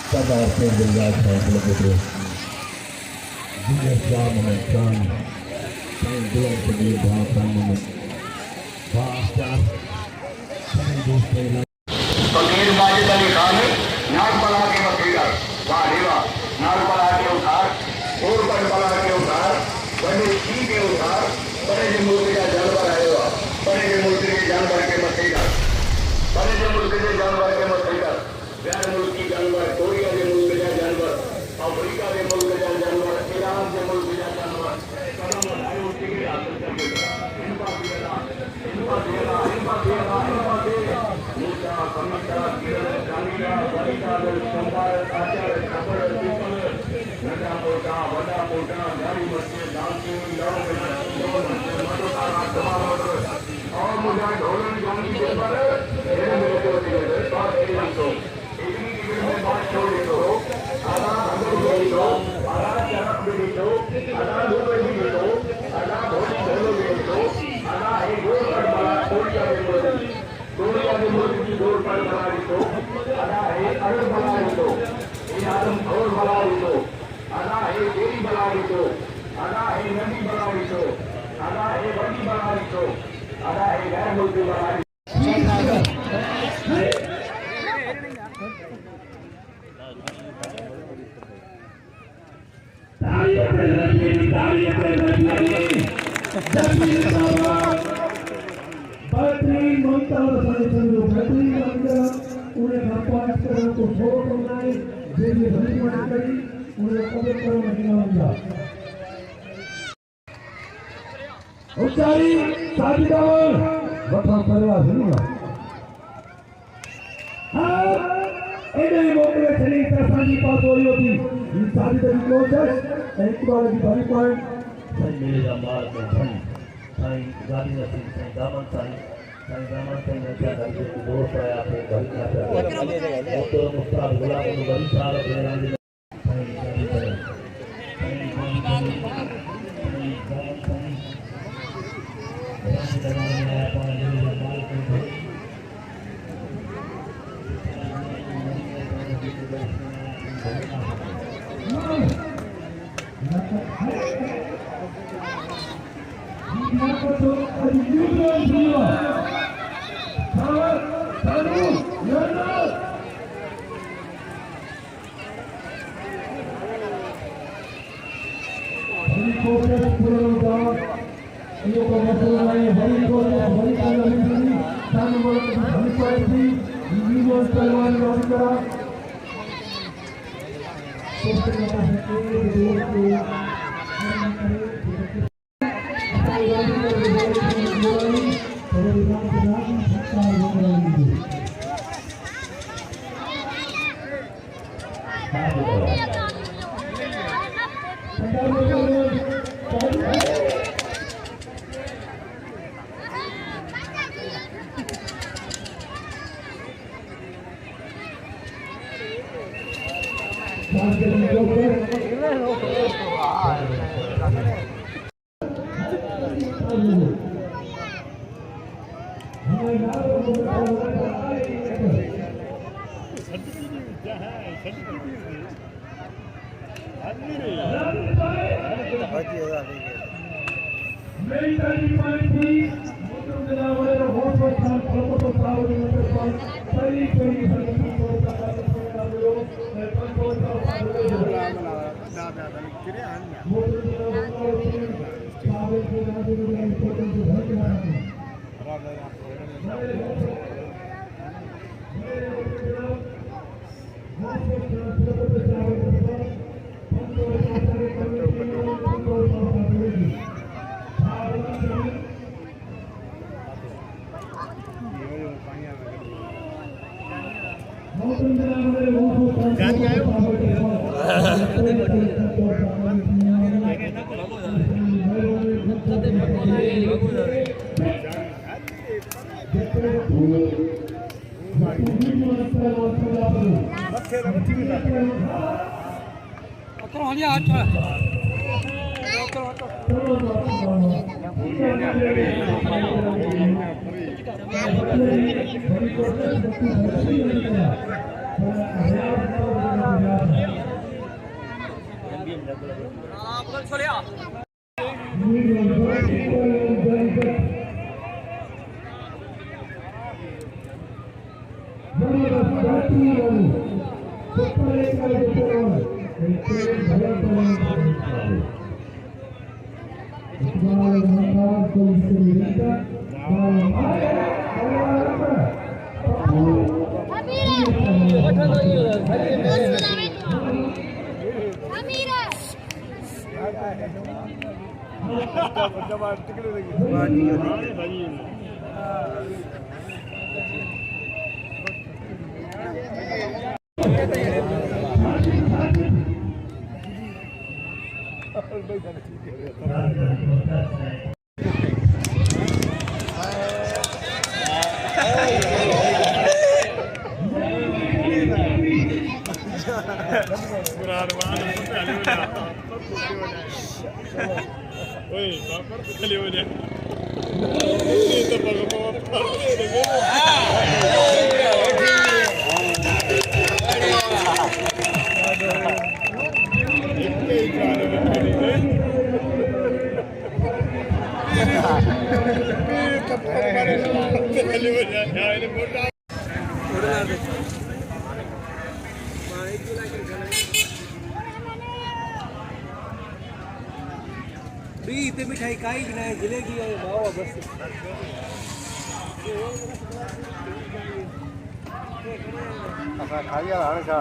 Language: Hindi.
Sabar penjelas saya begitu. Jika saya menekan, saya belum pergi bahkan bahasa saya bisa. फकीर माजिद अली खान नाग बला के वकील वाह नाग बला के उधार और बड़ बला के उधार बड़े सी के उधार बड़े जो मुल्क का जानवर आएगा बड़े जो मुल्क के जानवर के मसीहा बड़े जो मुल्क के जानवर के मसीहा गैर मुल्की जानवर कोरिया के मुल्क का जानवर अफ्रीका के मुल्क का जानवर ईरान के मुल्क का जानवर कलम उठाए उसी के हासिल करके इनका मूसा कमिता किरण कामिला वरिता संभार आचार खबर पीपल नटा मोटा वडा मोटा गाड़ी मस्ते दांती लव मधुता आत्मा और मुझे ढोलन जानी के पर मेरे को दिए बात नहीं तो इतनी की में बात छोड़ दो आधा अंदर बोली दो आधा चरक भी दो आधा दूर भी दो आधा भोली बोलो भी दो आधा एक गोल पर बड़ा कोरिया के मुल्क की गोल पर बना दो आधा एक अरब बना दो ये आदम और बना दो आधा एक देरी बना दो आधा एक नदी बना दो आधा एक बड़ी बना दो आधा एक गैर मुल्क बना दो बेहतरीन ममता और समझो बेहतरीन मंदिर उन्हें भगवान करो तो छोड़ो बनाए जेली भली मत करी उन्हें पवित्र करो महीना होगा उच्चारी साजिदावर वठा करवा सुनियो हाँ इन्हें मोकले चली तरसानी पास हो रही होती ये साजिदारी कोशिश एक बार की भारी पॉइंट सही मिलेगा मार में धन साईं गाड़ी नसीब साईं दामन साईं ने क्या करके दोस्त आया अपने घर में आता है तो मुस्ताद गुलाम को बड़ी साल अपने राज साईं गाड़ी करे साईं दामन साईं राज में आया पानी में माल को मिठाई काई की नहीं जलेबी है बाबा बस खाइए हाणे छा